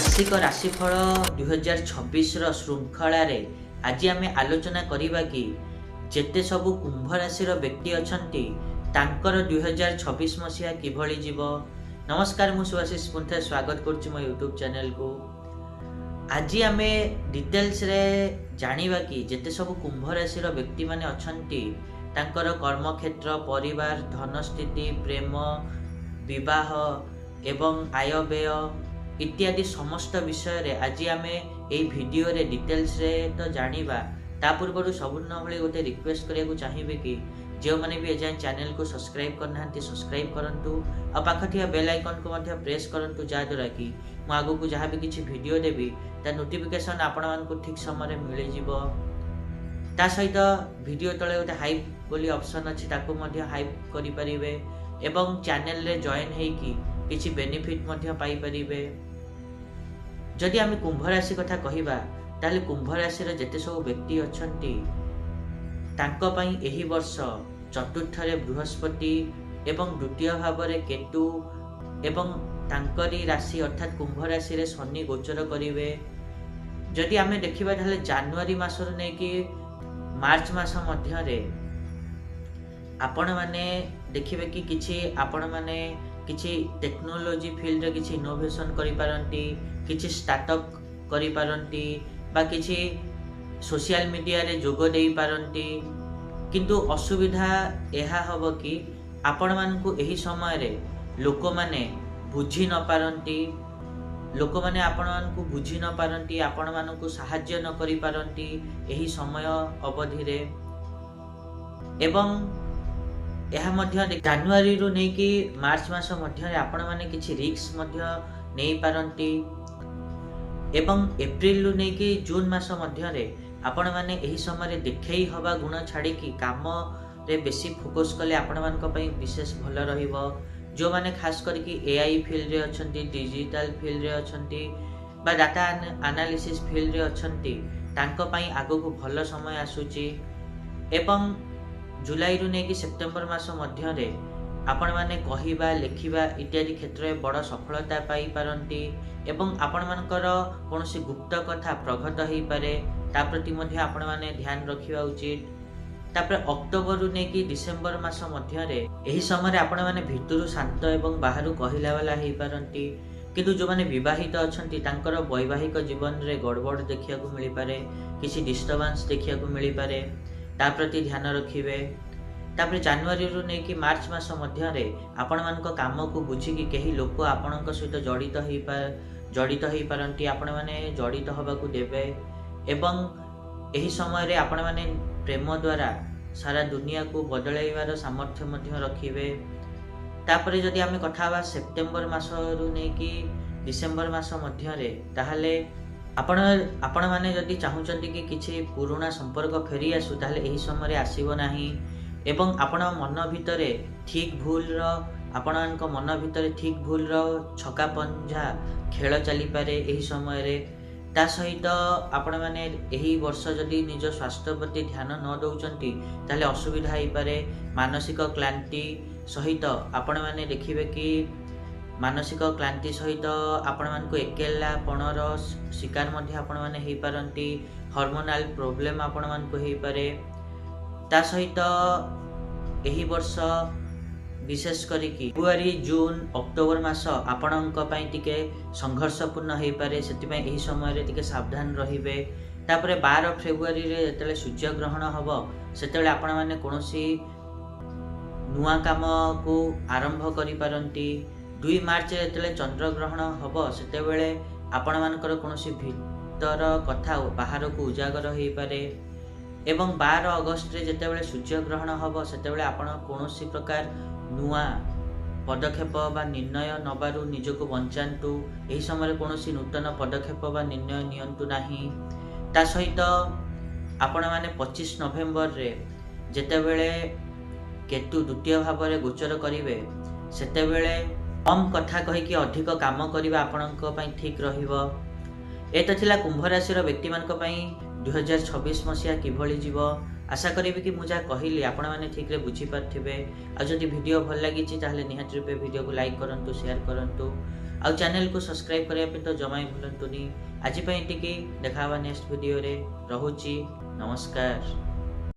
मासिक राशिफल 2026 श्रृंखलार आज आम आलोचना करवा कि जेते सबु कुंभ राशि व्यक्ति अछंती तांकर 2026 मसीहा किभली जीव। नमस्कार, मु सुभाषिष पुंथे स्वागत करुच्ची मो यूट्यूब चैनल को। आज आम डिटेल्स रे जानिबा कि जेते सबु कुंभ राशि व्यक्ति माने अछंती तांकर कर्मक्षेत्र, परिवार, धन स्थिति, प्रेम, विवाह एवं आय व्यय इत्यादि समस्त विषय रे आज आम ये वीडियो रे डिटेल्स रे तो जानिबा। ता पूर्व सबुदिन भली गोटे रिक्वेस्ट करिया चाहिए कि जो मैंने भी एजाए चैनल को सब्सक्राइब करना सब्सक्राइब करंतु और पाखथिया बेल आइकन को मध्य प्रेस करंतु जहाँद्वारा कि मु आगु को जहाँ भी किसी वीडियो देवी ता नोटिफिकेशन आपण मानकु ठीक समय मिल जिवो। ता सहित वीडियो तले गोटे हाइप बोली ऑप्शन अछि ताको मध्य हाइप करि परिबे एवं चैनल रे जॉइन हेई कि किछि बेनिफिट मध्य पाई परिबे। जदि आम कुंभ राशि कथा कहिबा ताले कुंभ राशि रे जेते सब व्यक्ति अछंती तांको पई एही वर्ष चतुर्थ रे बृहस्पति एवं द्वितीय भाव रे केतु एवं तांकरी राशि अर्थात कुंभ राशि रे शनि गोचर करिवे। जदि आमे देखिबा ताले जनवरी मासर नै कि मार्च मास मध्य रे आपण माने देखिबे कि किछि आपण माने किछि टेक्नोलोजी फील्ड रे किछि इनोवेशन करि पारंती, किछि स्टार्टअप करि पारंती बा किछि सोशल मीडिया रे जोग देई पारंती। किंतु असुविधा एहा हबो कि आपण मानकु एही समय रे लोक माने बुझी न पारंती, लोक माने आपण मानकु बुझी न पारंती, आपण मानकु सहाय्य न करि पारंती एही समय अवधि रे। एवं यह जनवरी रु नहीं कि मार्च मास मध्य आपण माने किछि रिस्क मध्य नहीं पारंती एवं एप्रिल रु नहीं कि जून मास मध्य रे आपण माने एही समय रे देखै हवा गुण छाड़ी कि काम रे बेसी फोकस कले आपण मानक पई विशेष भल रहिबो। जो माने खास कर कि एआई फील्ड रे अछंती, डिजिटल फील्ड रे अछंती बा डाटा एनालिसिस फील्ड रे अछंती तांको पई आगो को भल समय आसुची। एवं जुलाई रु नहीं कि सेप्टेम्बर मास मध्य रे आपण माने कहिबा, लेखिबा इत्यादि क्षेत्र में बड़ सफलता पाई पारंती एवं आपण मानकर कोनोसी गुप्त कथा प्रगट हेई पारे ता प्रति मध्य आपण माने ध्यान रखिबा उचित। तापर अक्टोबर रु नहीं कि डिसेम्बर मास मध्य रे एही समय रे आपण माने भितरु शांत एवं बाहरु कहिला वाला हेई पारंती। किंतु जो माने विवाहित अछंती तांकर वैवाहिक जीवन रे गड़बड़ देखिया को मिली पारे, किसी डिस्टर्बेंस देखिया को मिली पारे, ता प्रति ध्यान रखिबे। तापर जनवरी रु नहीं कि मार्च मास मध्य रे आपण मानक काम को बुझी कि केही लोक आपणक सहित जड़ित हेई पारंती, आपण माने जड़ित हबा को देबे एवं एही समय रे आपण माने प्रेम द्वारा सारा दुनिया को बदलाइबार सामर्थ्य मध्य रखिबे। तापर जदि आमे कथा सेप्टेम्बर मास रु नहीं कि डिसेम्बर मास मध्य रे ताहाले आपण माने जदि चाहुचंती कि किछि पुराना संपर्क फेरी आसु ताहाले एही समय रे आसीबो नाही एवं आपण मन भितरे ठीक भूल आपणक मन भितरे ठीक भूल छका पंजा खेल चली पारे एही समय रे। ता सहित आपण माने एही वर्ष जदि निज स्वास्थ्य प्रति ध्यान न दउचंती ताले असुविधा हेई पारे। मानसिक क्लांति सहित आपण माने देखिबे कि मानसिक क्लांति सहित आपण मानकु एकेला पणर शिकार मध्य आपण माने हेई पारंती। हार्मोनल प्रॉब्लम आपण मानकु हेई पारे। ता सहित एही वर्ष विशेष करी कि फेब्रुआरी, जून, अक्टोबर मास आपणक पई टिके संघर्षपूर्ण हेई पारे, सेति पई एही समय रे टिके सावधान रहिबे। तापरे 12 फेब्रुआरी रे जेतेले सूर्य ग्रहण हबो सेतेले आपण माने कोनोसी नुआ काम को आरंभ करि पारंती। 2 मार्च रे जेतेले चंद्र ग्रहण हबो सेतेबेले आपण मानकर कोनोसी भीतर कथा बाहर को उजागर हेई पारे। एवं 12 अगस्त रे जेतेबेले सूर्य ग्रहण हबो सेतेबेले आपण कोनोसी प्रकार नुआ पदक्षेप बा निर्णय नबारु निजको बंचांतु। एही समय कोनोसी नूतन पदक्षेप बा निर्णय नियंतु नाही। ता सहित आपण माने 25 नवेम्बर रे जेतेबेले केतु द्वितीय भाव रे गोचर करिवे सेतेबेले कम कथा कहि कि अधिक काम करिबा आपणक पई ठीक रहिबो। एतो थिला कुंभ राशि रो व्यक्ति मानक पई 2026 मसिया किभली जीव। आशा करी कि मुझे कहली आपण मैंने ठीक बुझी पारे। आदि वीडियो भल लगी निहाती रूपे वीडियो को लाइक करूँ, शेयर करूँ, आउ चैनल को सब्सक्राइब करने तो जमा भूलुनी। आज देखा नेक्स्ट वीडियो रे। रहुची, नमस्कार।